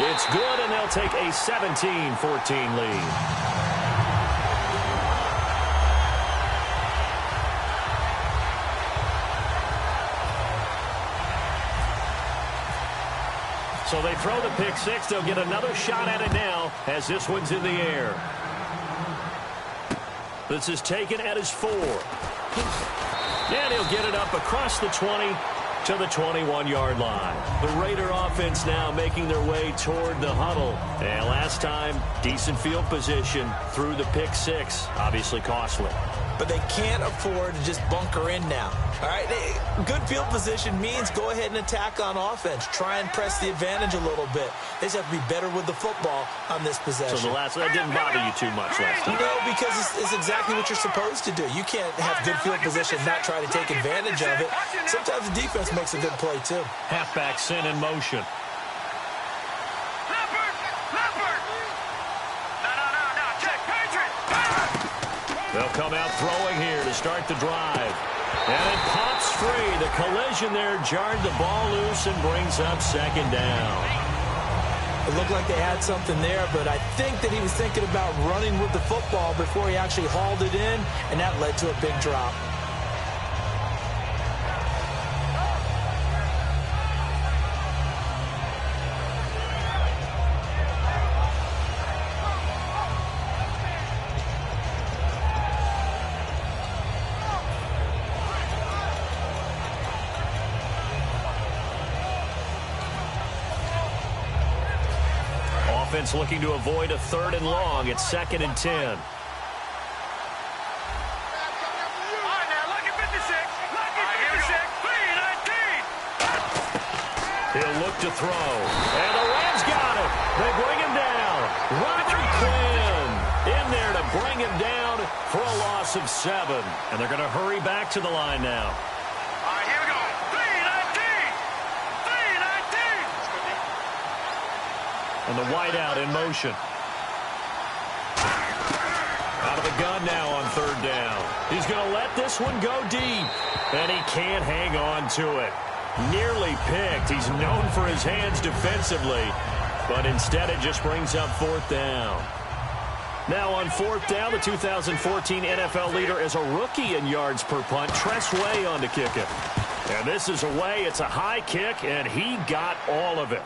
It's good, and they'll take a 17-14 lead. So they throw the pick six. They'll get another shot at it now as this one's in the air. This is taken at his 4. And he'll get it up across the 20 to the 21-yard line. The Raider offense now making their way toward the huddle. And last time, decent field position through the pick six. Obviously costly. But they can't afford to just bunker in now. All right, good field position means go ahead and attack on offense. Try and press the advantage a little bit. They just have to be better with the football on this possession. So that didn't bother you too much last time? No, because it's exactly what you're supposed to do. You can't have good field position, not try to take advantage of it. Sometimes the defense makes a good play, too. Halfback sent in motion. They'll come out throwing here to start the drive. And it pops free. The collision there jarred the ball loose and brings up second down. It looked like they had something there, but I think that he was thinking about running with the football before he actually hauled it in, and that led to a big drop. Offense looking to avoid a 3rd and long. It's 2nd and 10. He'll look to throw. And the Rams got it. They bring him down. Robert Quinn in there to bring him down for a loss of 7. And they're going to hurry back to the line now. And the wideout in motion. Out of the gun now on 3rd down. He's going to let this one go deep. And he can't hang on to it. Nearly picked. He's known for his hands defensively. But instead it just brings up 4th down. Now on 4th down, the 2014 NFL leader is a rookie in yards per punt. Tress Way on to kick it. And this is away. It's a high kick, and he got all of it.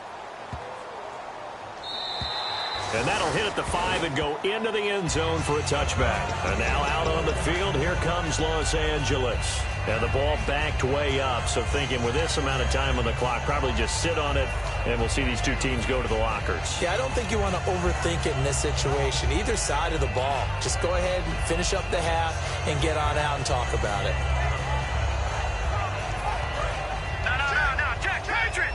And that'll hit at the 5 and go into the end zone for a touchback. And now out on the field, here comes Los Angeles. And the ball backed way up. So thinking with this amount of time on the clock, probably just sit on it, and we'll see these two teams go to the lockers. Yeah, I don't think you want to overthink it in this situation. Either side of the ball. Just go ahead and finish up the half and get on out and talk about it. No, Jack, Patriot!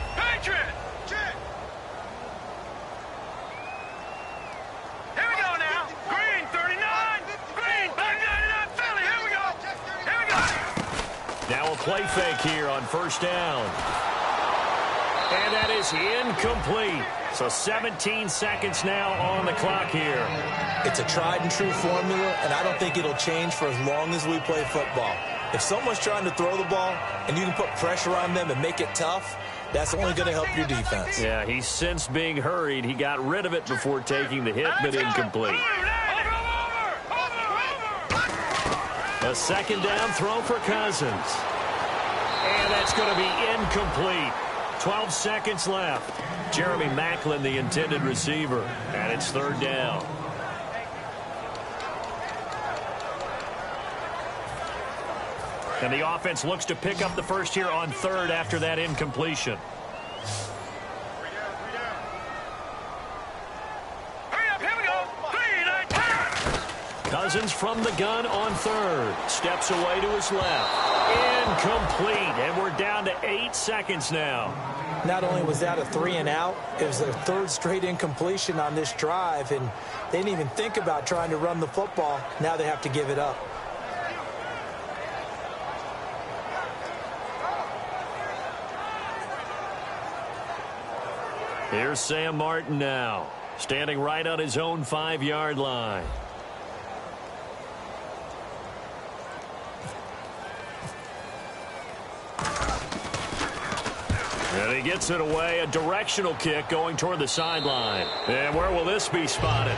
Now a play fake here on 1st down. And that is incomplete. So 17 seconds now on the clock here. It's a tried and true formula, and I don't think it'll change for as long as we play football. If someone's trying to throw the ball and you can put pressure on them and make it tough, that's only going to help your defense. Yeah, he's since being hurried. He got rid of it before taking the hit, but incomplete. A 2nd down throw for Cousins. And that's going to be incomplete. 12 seconds left. Jeremy Maclin, the intended receiver. And it's 3rd down. And the offense looks to pick up the first here on 3rd after that incompletion. Cousins from the gun on 3rd. Steps away to his left. Incomplete. And we're down to 8 seconds now. Not only was that a 3 and out, it was their 3rd straight incompletion on this drive, and they didn't even think about trying to run the football. Now they have to give it up. Here's Sam Martin now, standing right on his own 5-yard line. And he gets it away, a directional kick going toward the sideline. And where will this be spotted?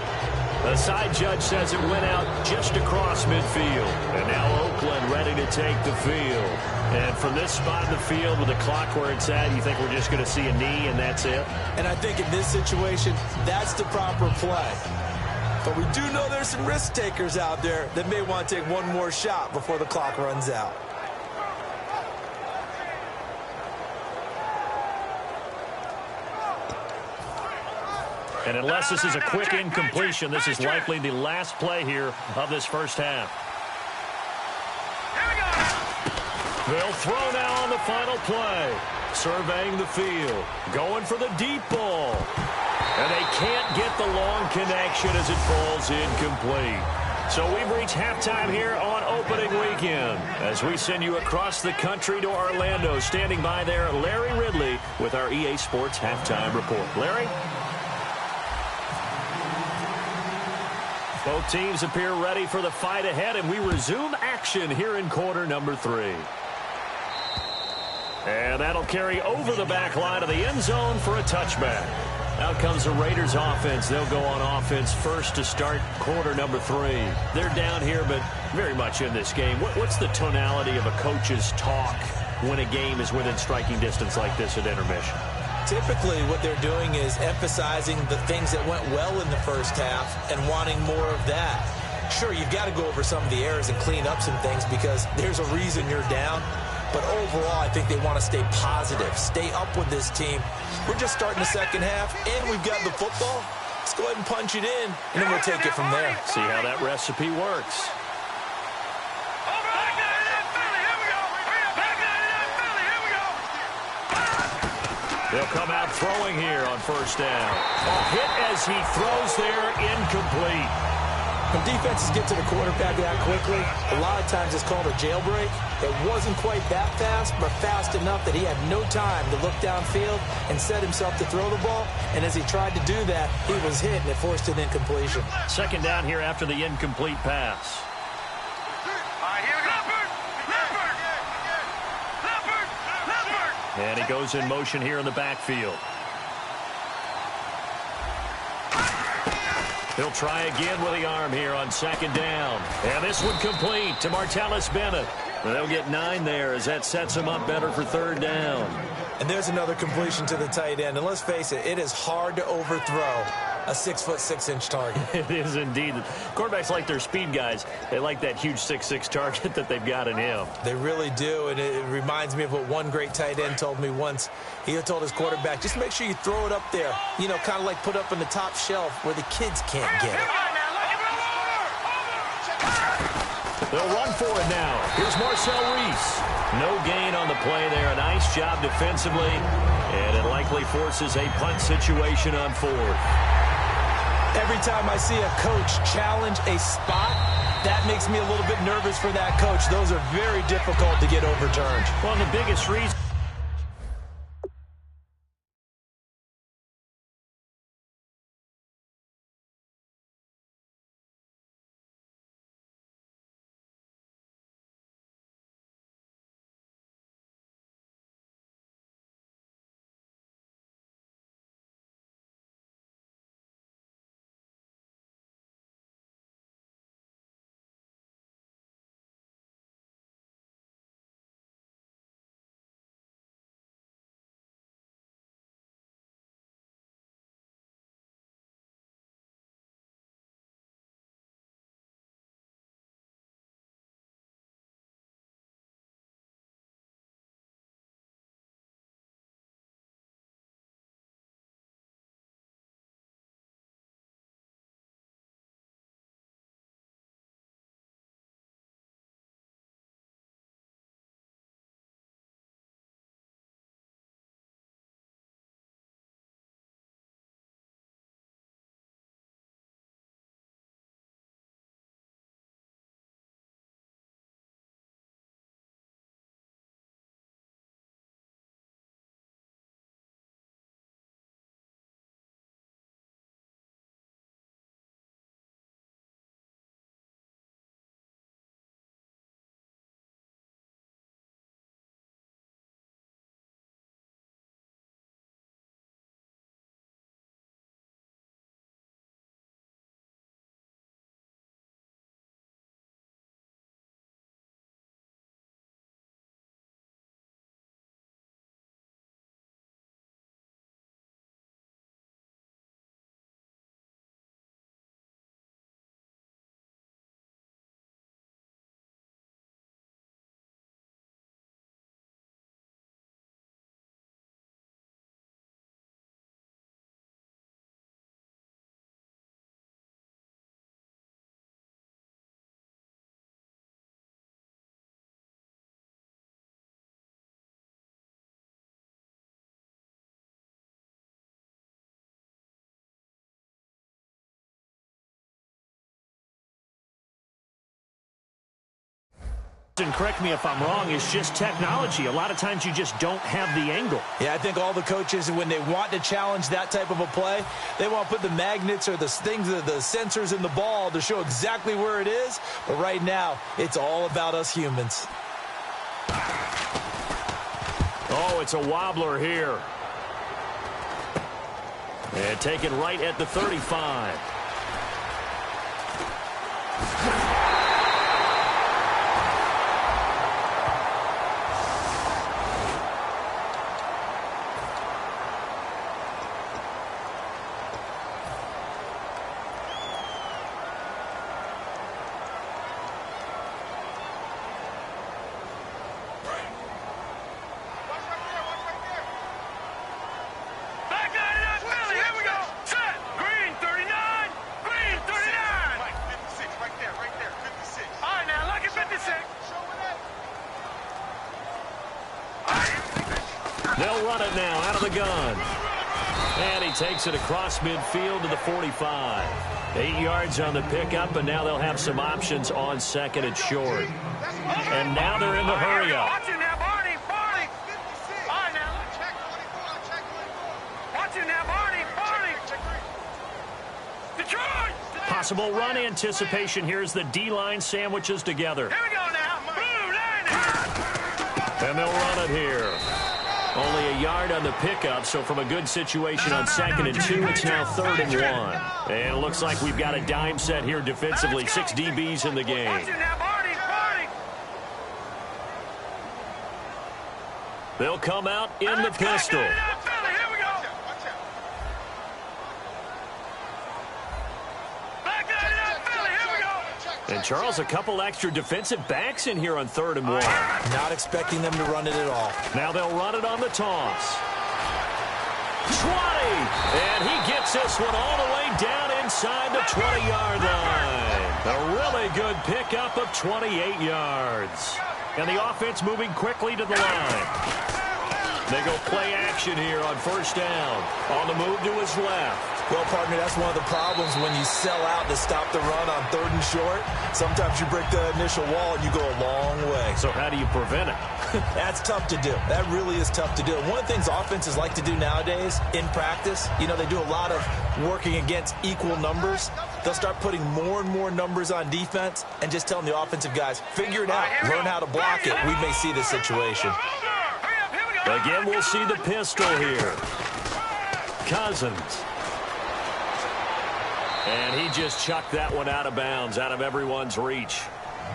The side judge says it went out just across midfield. And now Oakland ready to take the field. And from this spot in the field with the clock where it's at, you think we're just going to see a knee and that's it? And I think in this situation, that's the proper play. But we do know there's some risk takers out there that may want to take one more shot before the clock runs out. And unless this is a quick incompletion, this is likely the last play here of this first half. They'll throw now on the final play. Surveying the field. Going for the deep ball. And they can't get the long connection as it falls incomplete. So we've reached halftime here on opening weekend as we send you across the country to Orlando. Standing by there, Larry Ridley with our EA Sports Halftime Report. Larry? Both teams appear ready for the fight ahead, and we resume action here in quarter number 3. And that'll carry over the back line of the end zone for a touchback. Out comes the Raiders offense. They'll go on offense first to start quarter number 3. They're down here, but very much in this game. What's the tonality of a coach's talk when a game is within striking distance like this at intermission? Typically, what they're doing is emphasizing the things that went well in the first half and wanting more of that. Sure, you've got to go over some of the errors and clean up some things because there's a reason you're down. But overall, I think they want to stay positive, stay up with this team. We're just starting the second half, and we've got the football. Let's go ahead and punch it in, and then we'll take it from there. See how that recipe works. They'll come out throwing here on first down. A hit as he throws there, incomplete. When defenses get to the quarterback that quickly, a lot of times it's called a jailbreak. It wasn't quite that fast, but fast enough that he had no time to look downfield and set himself to throw the ball. And as he tried to do that, he was hit, and it forced an incompletion. Second down here after the incomplete pass. And he goes in motion here in the backfield. He'll try again with the arm here on second down. And this one complete to Martellus Bennett. They'll get 9 there as that sets him up better for third down. And there's another completion to the tight end. And let's face it, it is hard to overthrow a 6'6" target. It is indeed. Quarterbacks like their speed guys. They like that huge 6'6" target that they've got in him. They really do, and it reminds me of what one great tight end told me once. He told his quarterback, just make sure you throw it up there, you know, kind of like put up on the top shelf where the kids can't get it. They'll run for it now. Here's Marcel Reese. No gain on the play there. A nice job defensively, and it likely forces a punt situation on fourth. Every time I see a coach challenge a spot, that makes me a little bit nervous for that coach. Those are very difficult to get overturned. Well, the biggest reason and correct me if I'm wrong, is just technology. A lot of times you just don't have the angle. Yeah, I think all the coaches, when they want to challenge that type of a play, they want to put the magnets or the things, the sensors in the ball to show exactly where it is. But right now, it's all about us humans. Oh, it's a wobbler here. And taken right at the 35. They'll run it now out of the gun. And he takes it across midfield to the 45. 8 yards on the pickup, and now they'll have some options on second and short. And now they're in the hurry-up. Watch it now, Barney. Barney. All right, now. Watch it now, Barney. Barney. Detroit. Possible run anticipation here as the D-line sandwiches together. Here we go now. Blue line. And they'll run it here. Only a yard on the pickup, so from a good situation on second and 2, it's now 3rd and 1. And it looks like we've got a dime set here defensively. 6 DBs in the game. Watch it now, Barney. Barney. They'll come out in the pistol. Here we go. And Charles, a couple extra defensive backs in here on 3rd and 1. Not expecting them to run it at all. Now they'll run it on the toss. 20! And he gets this one all the way down inside the 20-yard line. A really good pickup of 28 yards. And the offense moving quickly to the line. They go play action here on 1st down. On the move to his left. Well, partner, that's one of the problems when you sell out to stop the run on 3rd and short. Sometimes you break the initial wall and you go a long way. So how do you prevent it? That's tough to do. That really is tough to do. One of the things offenses like to do nowadays in practice, you know, they do a lot of working against equal numbers. They'll start putting more and more numbers on defense and just telling the offensive guys, figure it out, learn how to block it. We may see this situation. Again, we'll see the pistol here. Cousins. And he just chucked that one out of bounds, out of everyone's reach.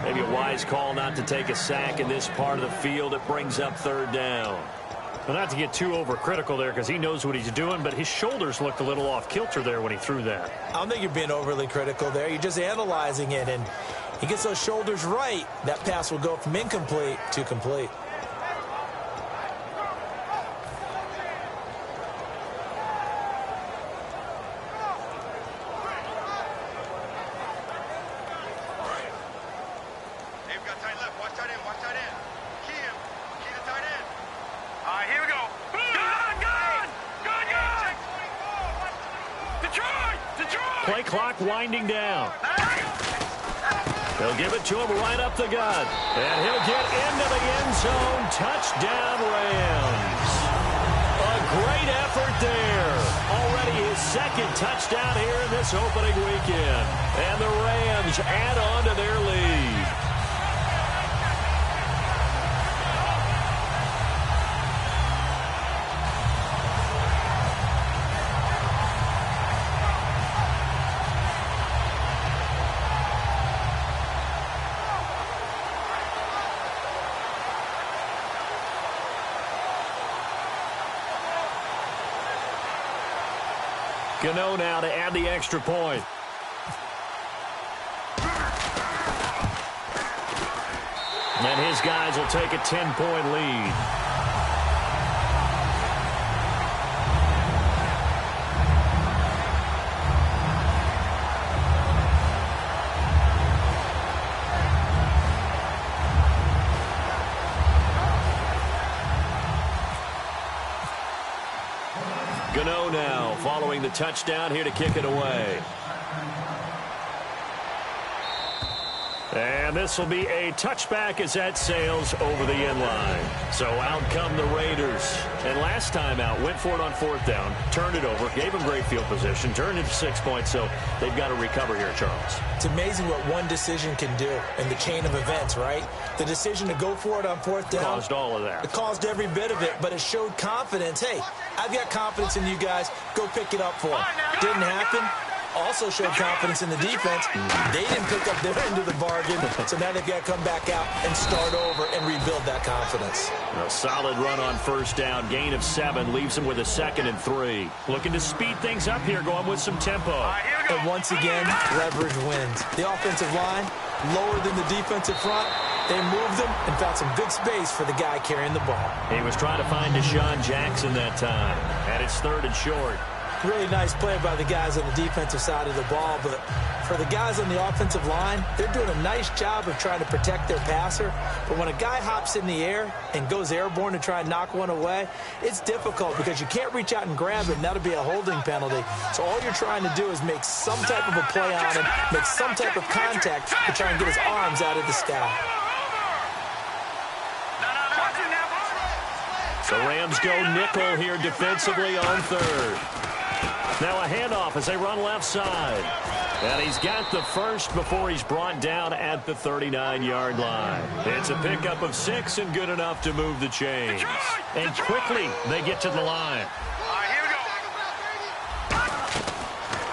Maybe a wise call not to take a sack in this part of the field. It brings up 3rd down. Well, not to get too overcritical there because he knows what he's doing, but his shoulders looked a little off kilter there when he threw that. I don't think you're being overly critical there. You're just analyzing it, and he gets those shoulders right. That pass will go from incomplete to complete. Play clock winding down. They'll give it to him right up the gut. And he'll get into the end zone. Touchdown, Rams. A great effort there. Already his 2nd touchdown here in this opening weekend. And the Rams add on to their lead. Gano now to add the extra point. And his guys will take a 10-point lead. Gano now following the touchdown here to kick it away. And this will be a touchback as that sails over the end line. So out come the Raiders. And last time out, went for it on 4th down, turned it over, gave them great field position, turned it to 6 points, so they've got to recover here, Charles. It's amazing what one decision can do in the chain of events, right? The decision to go for it on 4th down. Caused all of that. It caused every bit of it, but it showed confidence. Hey, I've got confidence in you guys. Go pick it up for them. Didn't happen. Also showed confidence in the defense. They didn't pick up their end of the bargain, so now they've got to come back out and start over and rebuild that confidence. A solid run on 1st down. Gain of 7 leaves them with a 2nd and 3. Looking to speed things up here, going with some tempo. And once again, leverage wins. The offensive line, lower than the defensive front. They moved them and found some good space for the guy carrying the ball. He was trying to find Deshaun Jackson that time. And it's 3rd and short. Really nice play by the guys on the defensive side of the ball, but for the guys on the offensive line, they're doing a nice job of trying to protect their passer. But when a guy hops in the air and goes airborne to try and knock one away, it's difficult because you can't reach out and grab it, and that'll be a holding penalty. So all you're trying to do is make some type of a play on him, make some type of contact to try and get his arms out of the sky. So Rams go nickel here defensively on 3rd. Now a handoff as they run left side. And he's got the first before he's brought down at the 39-yard line. It's a pickup of 6 and good enough to move the chains. And quickly they get to the line.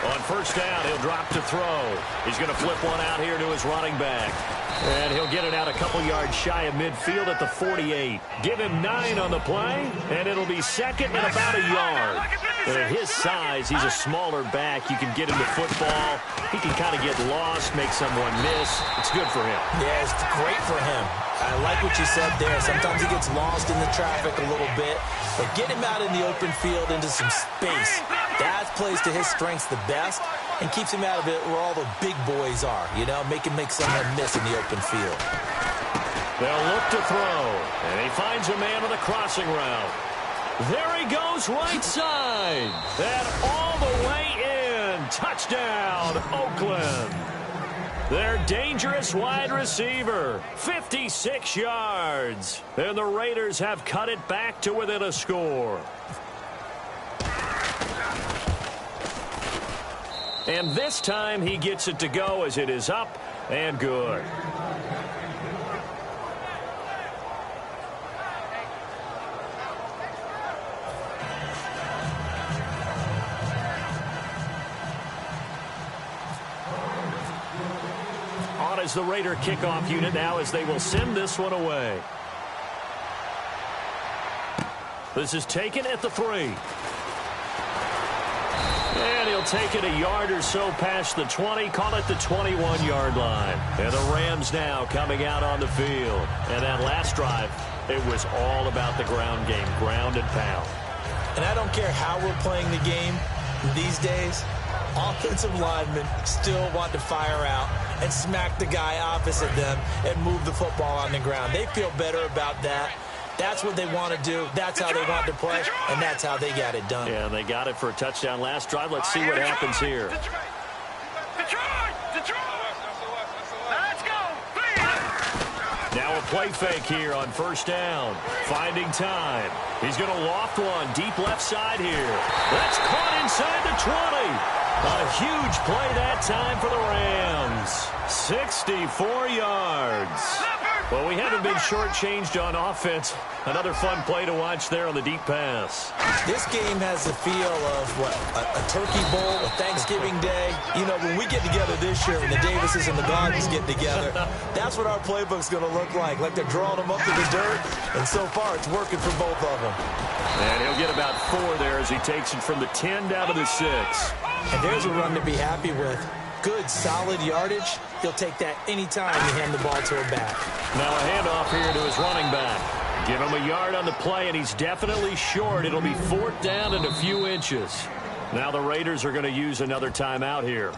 On 1st down, he'll drop to throw. He's going to flip one out here to his running back. And he'll get it out a couple yards shy of midfield at the 48. Give him 9 on the play, and it'll be 2nd and about a yard. At his size, he's a smaller back. You can get him the football. He can kind of get lost, make someone miss. It's good for him. Yeah, it's great for him. I like what you said there. Sometimes he gets lost in the traffic a little bit. But get him out in the open field into some space. That plays to his strengths the best and keeps him out of it where all the big boys are. You know, make him make someone miss in the open field. They'll look to throw. And he finds a man on the crossing route. There he goes right side. And all the way in. Touchdown, Oakland. Their dangerous wide receiver, 56 yards. And the Raiders have cut it back to within a score. And this time he gets it to go as it is up and good. As the Raider kickoff unit now as they will send this one away. This is taken at the 3. And he'll take it a yard or so past the 20, call it the 21-yard line. And the Rams now coming out on the field. And that last drive, it was all about the ground game, ground and pound. And I don't care how we're playing the game these days, offensive linemen still want to fire out and smack the guy opposite them and move the football on the ground. They feel better about that. That's what they want to do. That's how they want to play, and that's how they got it done. Yeah, they got it for a touchdown last drive. Let's see what happens here. Let's go. Now a play fake here on 1st down. Finding time. He's going to loft one deep left side here. That's caught inside the 20. A huge play that time for the Rams. 64 yards. Well, we haven't been shortchanged on offense. Another fun play to watch there on the deep pass. This game has the feel of, what, a turkey bowl, a Thanksgiving day. You know, when we get together this year, when the Davises and the Gardens get together, that's what our playbook's going to look like. Like they're drawing them up to the dirt, and so far it's working for both of them. And he'll get about 4 there as he takes it from the 10 down to the 6. And there's a run to be happy with. Good, solid yardage. He'll take that anytime you hand the ball to a back. Now a handoff here to his running back. Give him a yard on the play, and he's definitely short. It'll be 4th down and a few inches. Now the Raiders are going to use another timeout here.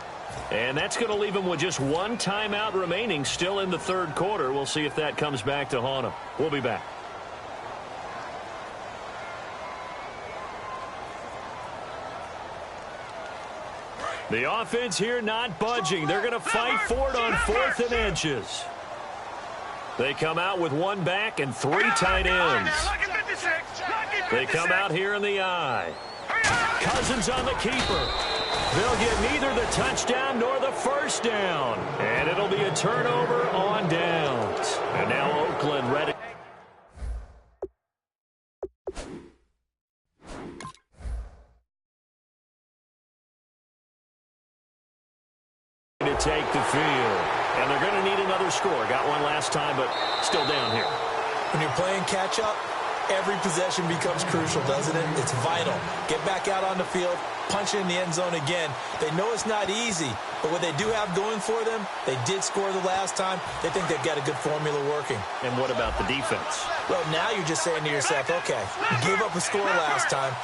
And that's going to leave him with just 1 timeout remaining still in the 3rd quarter. We'll see if that comes back to haunt him. We'll be back. The offense here not budging. They're going to fight for it on 4th and inches. They come out with one back and 3 tight ends. They come out here in the I. Cousins on the keeper. They'll get neither the touchdown nor the first down. And it'll be a turnover on downs. And now Oakland ready to take the field. And they're going to need another score. Got one last time, but still down here. When you're playing catch-up, every possession becomes crucial, doesn't it? It's vital. Get back out on the field, punch it in the end zone again. They know it's not easy, but what they do have going for them, they did score the last time. They think they've got a good formula working. And what about the defense? Well, now you're just saying to yourself, okay, we gave up a score last time.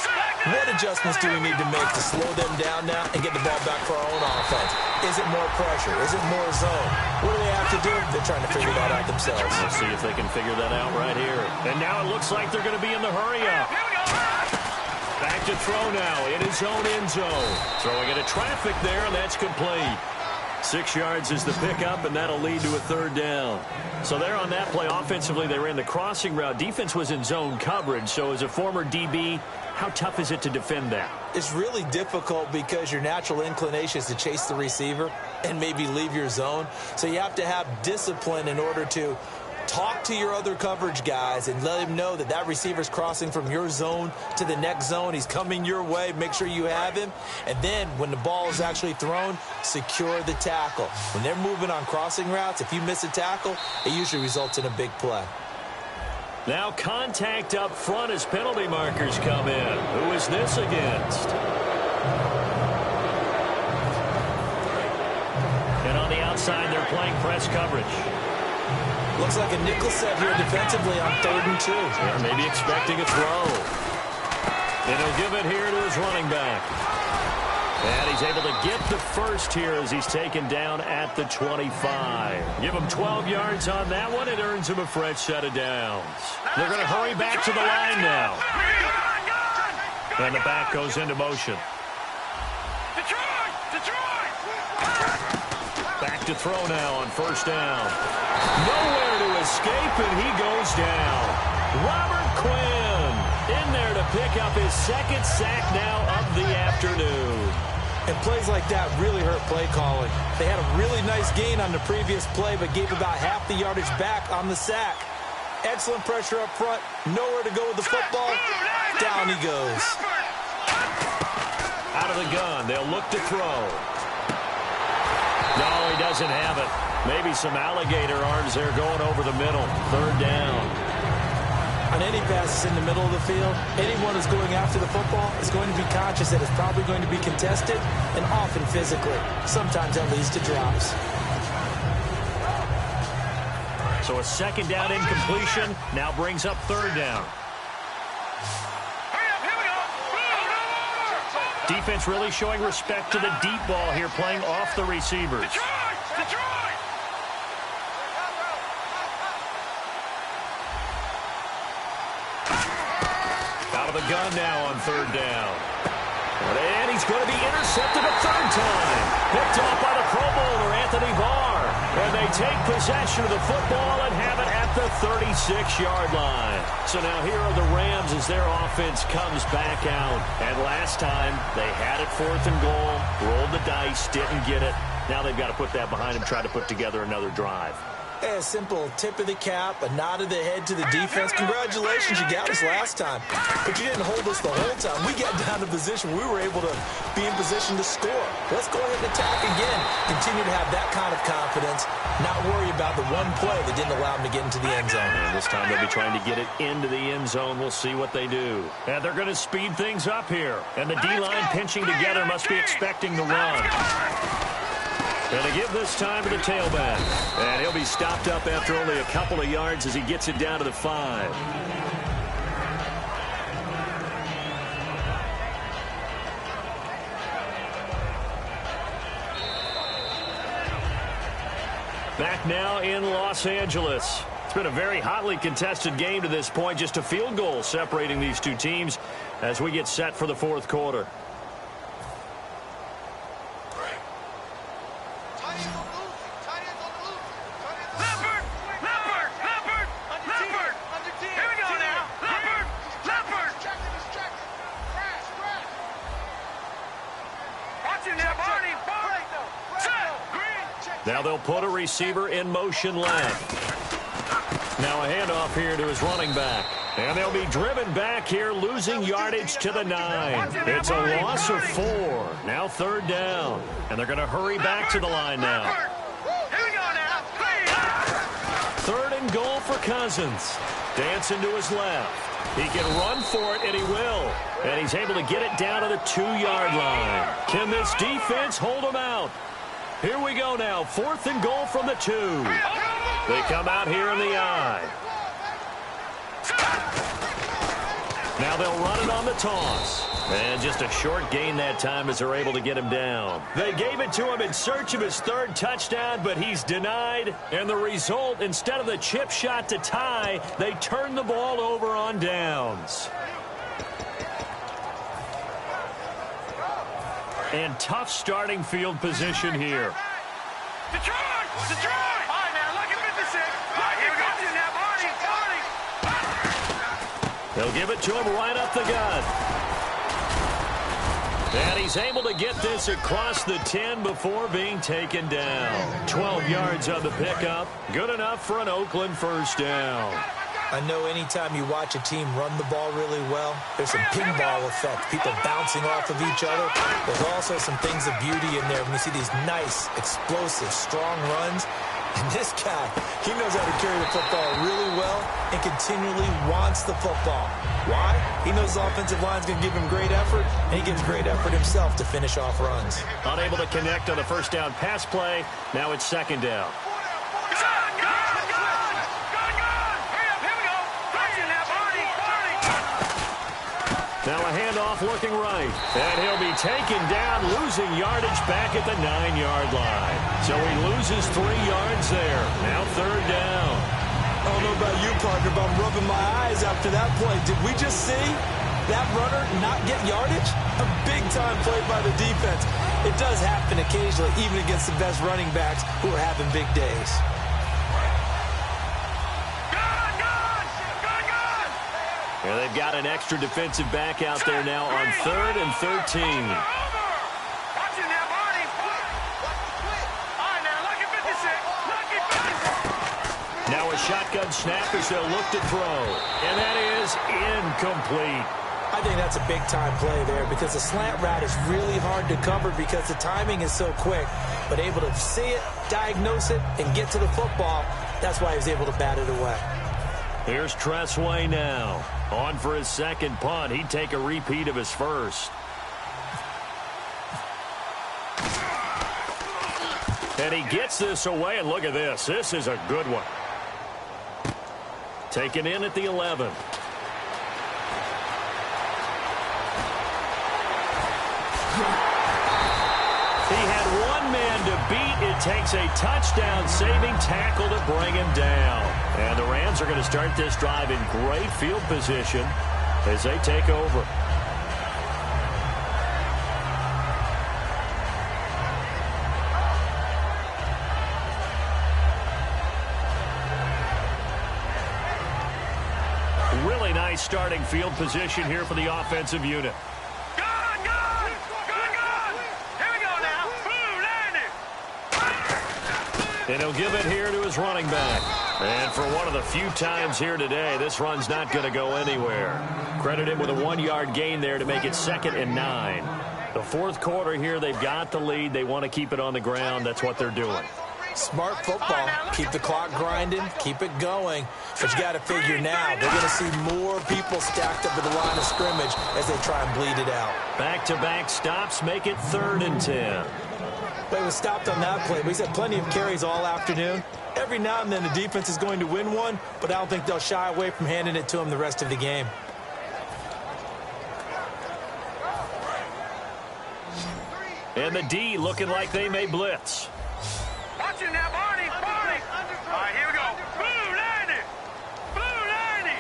What adjustments do we need to make to slow them down now and get the ball back for our own offense? Is it more pressure? Is it more zone? What do they have to do? They're trying to figure that out themselves. Let's see if they can figure that out right here. And now it looks like they're going to be in the hurry-up. Back to throw now in his own end zone. Throwing into traffic there, and that's complete. 6 yards is the pickup, and that'll lead to a 3rd down. So there on that play, offensively, they ran the crossing route. Defense was in zone coverage, so as a former DB, how tough is it to defend that? It's really difficult because your natural inclination is to chase the receiver and maybe leave your zone. So you have to have discipline in order to talk to your other coverage guys and let him know that that receiver's crossing from your zone to the next zone. He's coming your way. Make sure you have him. And then when the ball is actually thrown, secure the tackle. When they're moving on crossing routes, if you miss a tackle, it usually results in a big play. Now contact up front as penalty markers come in. Who is this against? And on the outside, they're playing press coverage. Looks like a nickel set here defensively on 3rd and 2. Yeah, maybe expecting a throw. And he'll give it here to his running back. And he's able to get the first here as he's taken down at the 25. Give him 12 yards on that one. It earns him a fresh set of downs. They're going to hurry back to the line now. And the back goes into motion. Back to throw now on 1st down. Nowhere to escape, and he goes down. Robert Quinn in there to pick up his 2nd sack now of the afternoon. And plays like that really hurt play calling. They had a really nice gain on the previous play, but gave about half the yardage back on the sack. Excellent pressure up front. Nowhere to go with the football. Down he goes. Out of the gun. They'll look to throw. No, he doesn't have it. Maybe some alligator arms there going over the middle. 3rd down. On any passes in the middle of the field, anyone who's going after the football is going to be conscious that it's probably going to be contested and often physically. Sometimes that leads to drops. So a 2nd down incompletion now brings up 3rd down. Defense really showing respect to the deep ball here, playing off the receivers. Out of the gun now on 3rd down. And he's going to be intercepted a 3rd time. Picked off by the Pro Bowler, Anthony Barr. And they take possession of the football and have it at the 36-yard line. So now here are the Rams as their offense comes back out. And last time, they had it 4th and goal, rolled the dice, didn't get it. Now they've got to put that behind them, try to put together another drive. A simple tip of the cap, a nod of the head to the defense. Congratulations, you got us last time. But you didn't hold us the whole time. We got down to position. We were able to be in position to score. Let's go ahead and attack again. Continue to have that kind of confidence. Not worry about the one play that didn't allow them to get into the end zone. And this time they'll be trying to get it into the end zone. We'll see what they do. And they're going to speed things up here. And the D-line pinching together must be expecting the run. And they give this time to the tailback. And he'll be stopped up after only a couple of yards as he gets it down to the 5. Back now in Los Angeles. It's been a very hotly contested game to this point. Just a field goal separating these two teams as we get set for the 4th quarter. Watching now, Barney. Set. Now they'll put a receiver in motion left. Now a handoff here to his running back. And they'll be driven back here, losing yardage to the 9. It's a loss of 4. Now third down. And they're going to hurry back to the line now. Here we go now. Third and goal for Cousins. Dancing to his left. He can run for it, and he will. And he's able to get it down to the 2-yard line. Can this defense hold him out? Here we go now. Fourth and goal from the 2. They come out here in the I. Now they'll run it on the toss. And just a short gain that time as they're able to get him down. They gave it to him in search of his third touchdown, but he's denied. And the result, instead of the chip shot to tie, they turn the ball over on downs. And tough starting field position here. Detroit! Detroit! All right, now, look at 56. All right, here we go. Now, Barney. They'll give it to him right up the gut. And he's able to get this across the 10 before being taken down. 12 yards on the pickup. Good enough for an Oakland first down. I know anytime you watch a team run the ball really well, there's some pinball effect, people bouncing off of each other. There's also some things of beauty in there when you see these nice, explosive, strong runs. And this guy, he knows how to carry the football really well and continually wants the football. Why? He knows his offensive line's going to give him great effort, and he gives great effort himself to finish off runs. Unable to connect on the first down pass play. Now it's second down. Now a handoff looking right. And he'll be taken down, losing yardage back at the 9-yard line. So he loses 3 yards there. Now third down. I don't know about you, Parker, but I'm rubbing my eyes after that play. Did we just see that runner not get yardage? A big-time play by the defense. It does happen occasionally, even against the best running backs who are having big days. And they've got an extra defensive back out there now on 3rd and 13. Now a shotgun snap as they'll look to throw. And that is incomplete. I think that's a big-time play there because the slant route is really hard to cover because the timing is so quick. But able to see it, diagnose it, and get to the football, that's why he was able to bat it away. Here's Tressway now. On for his second punt. He'd take a repeat of his first. And he gets this away, and look at this. This is a good one. Taken in at the 11. He had one man to beat. It takes a touchdown-saving tackle to bring him down. And the Rams are going to start this drive in great field position as they take over. Really nice starting field position here for the offensive unit. And he'll give it here to his running back. And for one of the few times here today, this run's not going to go anywhere. Credit him with a 1-yard gain there to make it 2nd and 9. The fourth quarter here, they've got the lead. They want to keep it on the ground. That's what they're doing. Smart football. Keep the clock grinding. Keep it going. But you got to figure now, they're going to see more people stacked up at the line of scrimmage as they try and bleed it out. Back-to-back stops make it 3rd and 10. They was stopped on that play. He's had plenty of carries all afternoon. Every now and then the defense is going to win one, but I don't think they'll shy away from handing it to him the rest of the game. And the D looking like they may blitz. Watch it now, Barney. Barney. All right, here we go. Blue 90. Blue 90.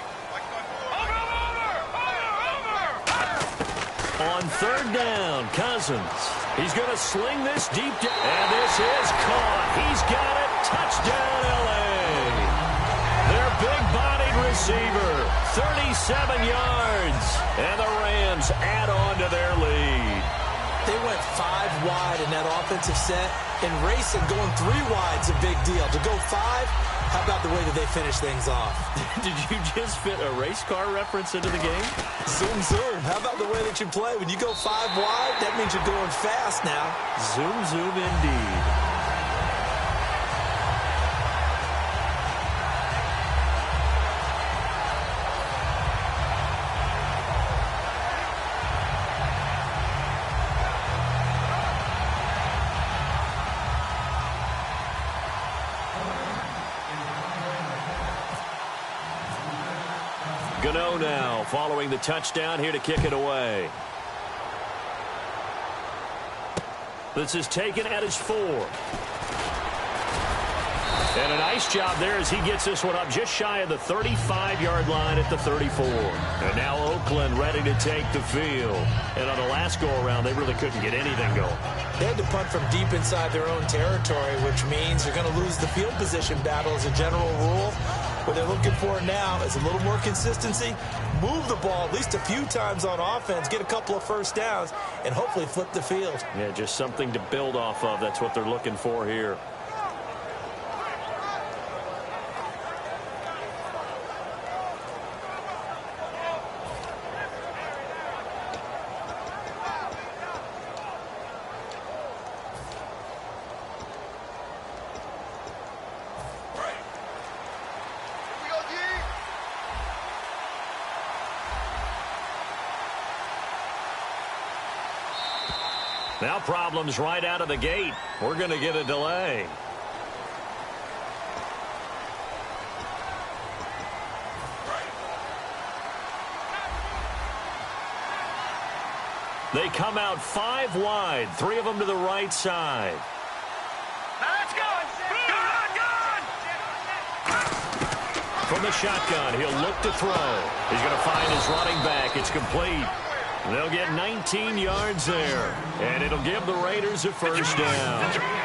Over. On 3rd down, Cousins. He's going to sling this deep down. And this is caught. He's got it. Touchdown, L.A. Their big-bodied receiver, 37 yards. And the Rams add on to their lead. They went 5 wide in that offensive set. In racing, going 3 wide's a big deal. To go 5, how about the way that they finish things off? Did you just fit a race car reference into the game? Zoom, zoom. How about the way that you play? When you go 5 wide, that means you're going fast now. Zoom, zoom indeed. Gano now following the touchdown here to kick it away. This is taken at his 4. And a nice job there as he gets this one up just shy of the 35-yard line at the 34. And now Oakland ready to take the field. And on the last go-around, they really couldn't get anything going. They had to punt from deep inside their own territory, which means they're going to lose the field position battle as a general rule. What they're looking for now is a little more consistency, move the ball at least a few times on offense, get a couple of first downs, and hopefully flip the field. Yeah, just something to build off of. That's what they're looking for here. Now problems right out of the gate. We're going to get a delay. They come out 5 wide, 3 of them to the right side. Now let's go. From the shotgun, he'll look to throw. He's going to find his running back. It's complete. They'll get 19 yards there, and it'll give the Raiders a first down.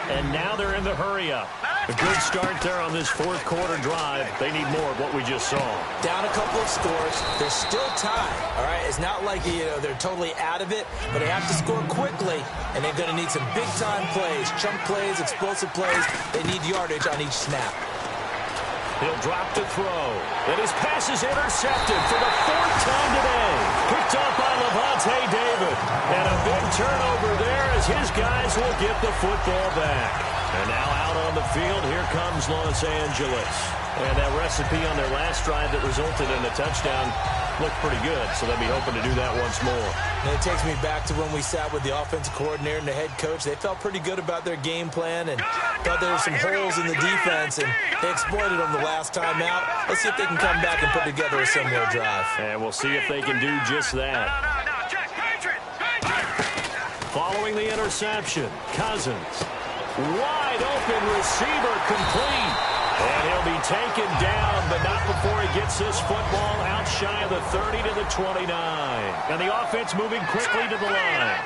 And now they're in the hurry-up. A good start there on this fourth quarter drive. They need more of what we just saw. Down a couple of scores. They're still tied, all right? It's not like, they're totally out of it, but they have to score quickly, and they're going to need some big-time plays, chunk plays, explosive plays. They need yardage on each snap. He'll drop to throw. And his pass is intercepted for the 4th time today. Picked up by Levante David. And a big turnover there as his guys will get the football back. And now out on the field, here comes Los Angeles. And that recipe on their last drive that resulted in a touchdown looked pretty good, so they'll be hoping to do that once more. And it takes me back to when we sat with the offensive coordinator and the head coach. They felt pretty good about their game plan and thought there were some holes in the defense, and they exploited them the last time out. Let's see if they can come back and put together a similar drive. And we'll see if they can do just that. Following the interception, Cousins. Wide open receiver, complete. And he'll be taken down, but not before he gets this football out shy of the 30 to the 29. And the offense moving quickly to the line.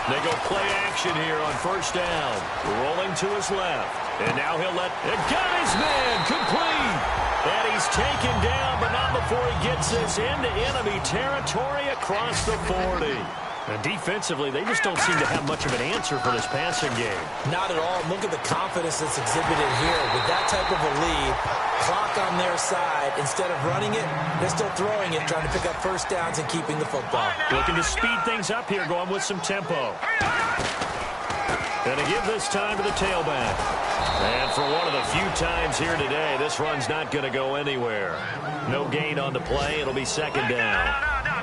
They go play action here on first down. Rolling to his left. And now he'll got his man, complete. And he's taken down, but not before he gets this into enemy territory across the 40. And defensively, they just don't seem to have much of an answer for this passing game. Not at all. Look at the confidence that's exhibited here. With that type of a lead, clock on their side, instead of running it, they're still throwing it, trying to pick up first downs and keeping the football. Looking to speed things up here, going with some tempo. Going to give this time to the tailback. And for one of the few times here today, this run's not going to go anywhere. No gain on the play. It'll be second down.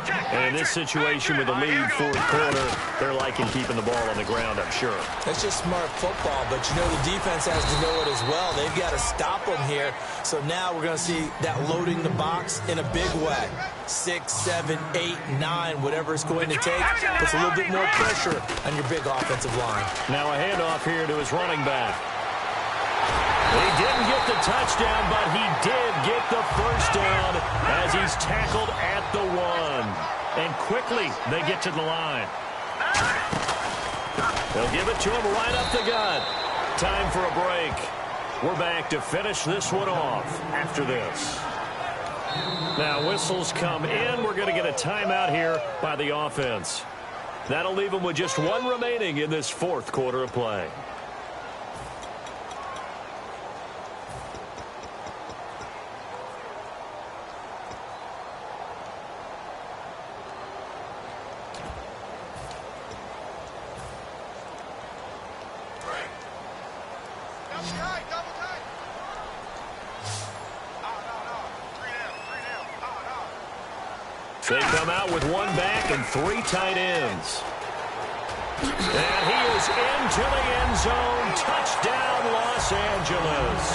And in this situation with a lead fourth quarter, they're liking keeping the ball on the ground, I'm sure. That's just smart football, but the defense has to know it as well. They've got to stop them here. So now we're going to see that loading the box in a big way. 6, 7, 8, 9, whatever it's going to take, puts a little bit more pressure on your big offensive line. Now a handoff here to his running back. He didn't get the touchdown, but he did get the first down as he's tackled at the 1. And quickly, they get to the line. They'll give it to him right up the gut. Time for a break. We're back to finish this one off after this. Now, whistles come in. We're going to get a timeout here by the offense. That'll leave them with just one remaining in this fourth quarter of play. They come out with one back and three tight ends. And he is into the end zone. Touchdown, Los Angeles.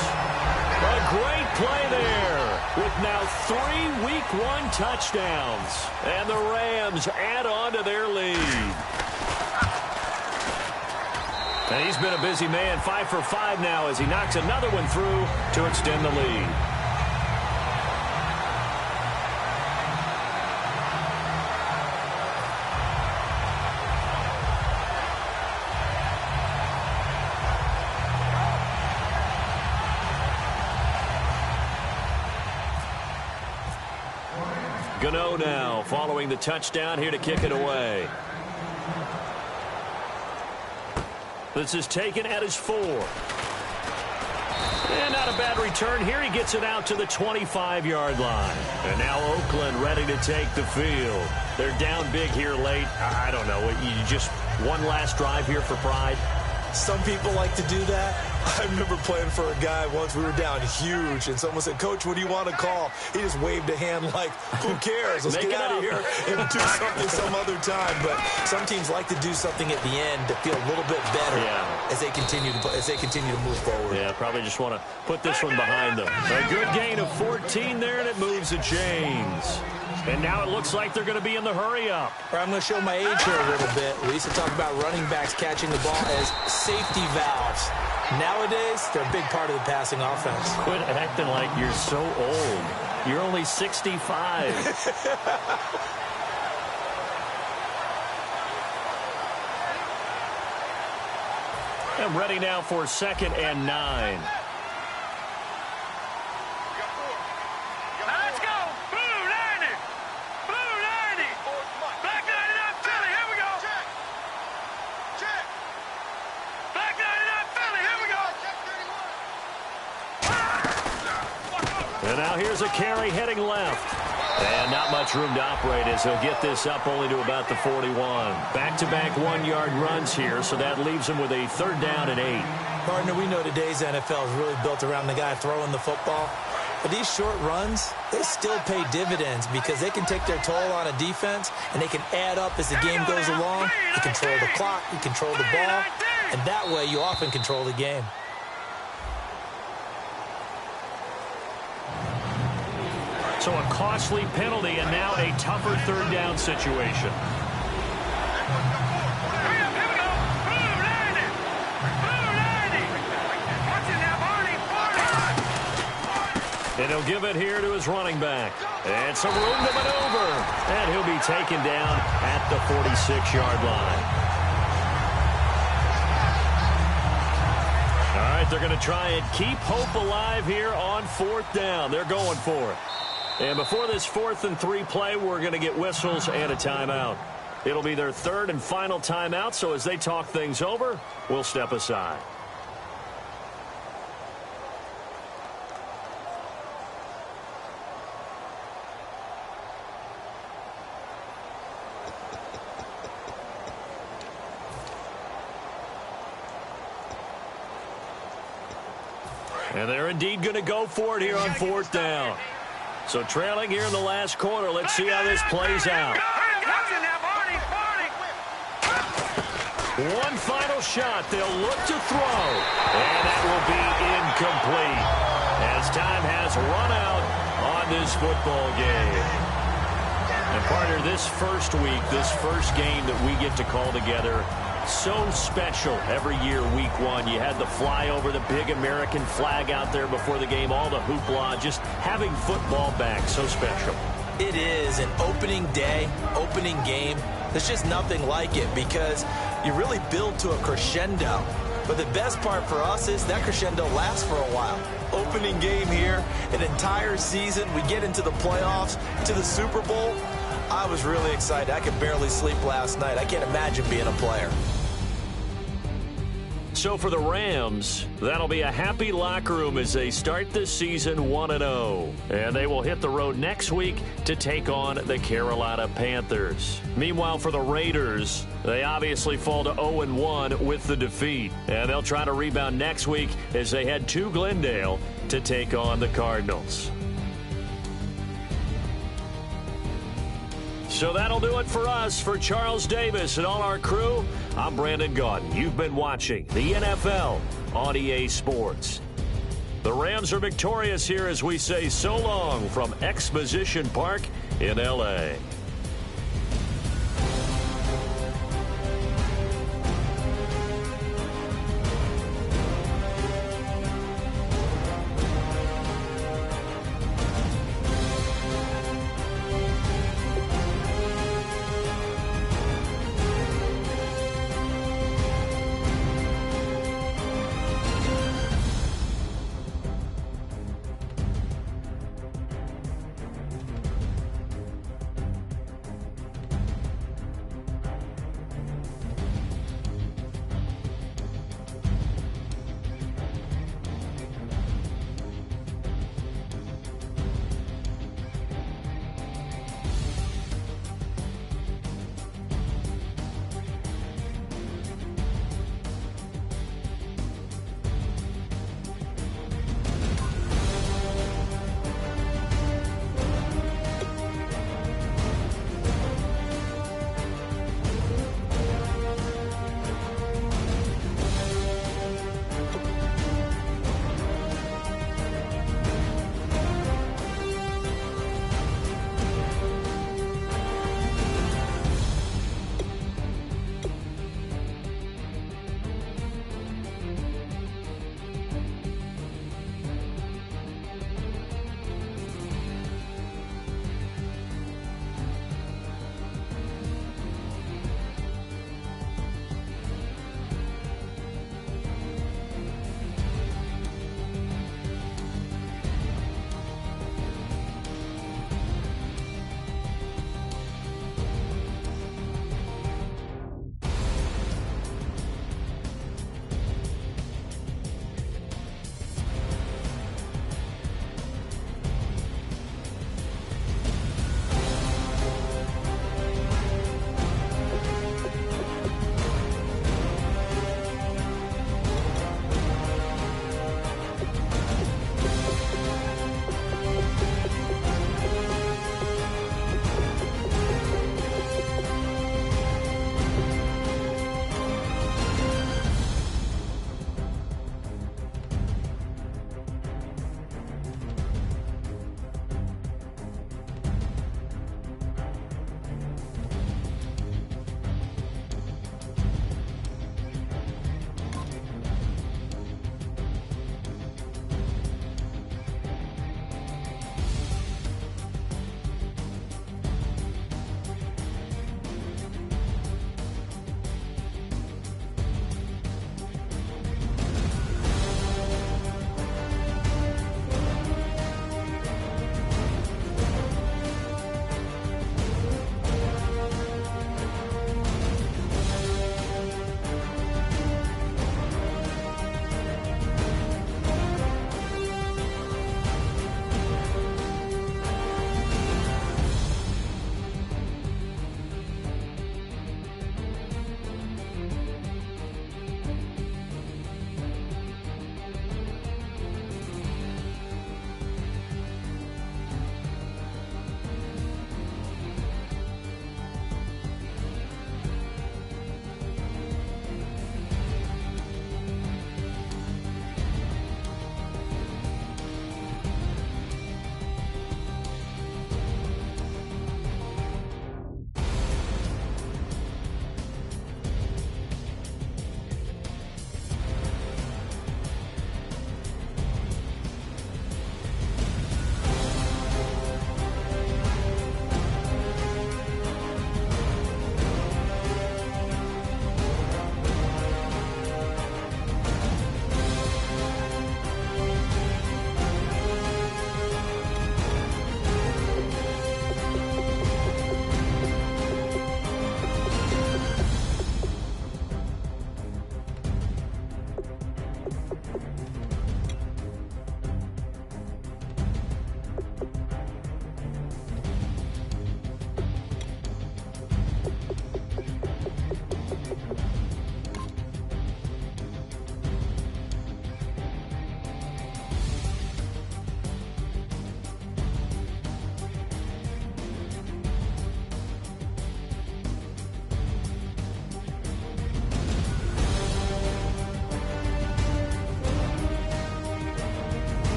A great play there with now 3 Week 1 touchdowns. And the Rams add on to their lead. And he's been a busy man, 5 for 5 now as he knocks another one through to extend the lead. Gano now following the touchdown here to kick it away. This is taken at his 4. And not a bad return here. He gets it out to the 25-yard line. And now Oakland ready to take the field. They're down big here late. I don't know. You just one last drive here for pride? Some people like to do that. I remember playing for a guy once. We were down huge, and someone said, "Coach, what do you want to call?" He just waved a hand like, "Who cares? Let's get out of here and do something some other time." But some teams like to do something at the end to feel a little bit better as they continue to move forward. Yeah, probably just want to put this one behind them. A good gain of 14 there, and it moves the chains. And now it looks like they're going to be in the hurry-up. I'm going to show my age here a little bit. We used to talk about running backs catching the ball as safety valves. Nowadays, they're a big part of the passing offense. Quit acting like you're so old. You're only 65. I'm ready now for 2nd and 9. And now here's a carry heading left. And not much room to operate as he'll get this up only to about the 41. Back-to-back 1-yard runs here, so that leaves him with a 3rd down and 8. Partner, we know today's NFL is really built around the guy throwing the football. But these short runs, they still pay dividends because they can take their toll on a defense, and they can add up as the game goes along. You control the clock, you control the ball, and that way you often control the game. So a costly penalty and now a tougher 3rd down situation. And he'll give it here to his running back. And some room to maneuver. And he'll be taken down at the 46-yard line. All right, they're going to try and keep hope alive here on 4th down. They're going for it. And before this 4th and 3 play, we're going to get whistles and a timeout. It'll be their 3rd and final timeout, so as they talk things over, we'll step aside. And they're indeed going to go for it here on 4th down. So trailing here in the last quarter. Let's see how this plays out. One final shot. They'll look to throw. And that will be incomplete as time has run out on this football game. And partner, this first week, this first game that we get to call together, so special every year, week 1. You had the flyover, the big American flag out there before the game, all the hoopla, just having football back, so special. It is an opening day, opening game. There's just nothing like it because you really build to a crescendo. But the best part for us is that crescendo lasts for a while. Opening game here, an entire season, we get into the playoffs, to the Super Bowl. I was really excited. I could barely sleep last night. I can't imagine being a player. So for the Rams, that'll be a happy locker room as they start the season 1-0. And they will hit the road next week to take on the Carolina Panthers. Meanwhile, for the Raiders, they obviously fall to 0-1 with the defeat. And they'll try to rebound next week as they head to Glendale to take on the Cardinals. So that'll do it for us. For Charles Davis and all our crew, I'm Brandon Gaudin. You've been watching the NFL on EA Sports. The Rams are victorious here as we say so long from Exposition Park in L.A.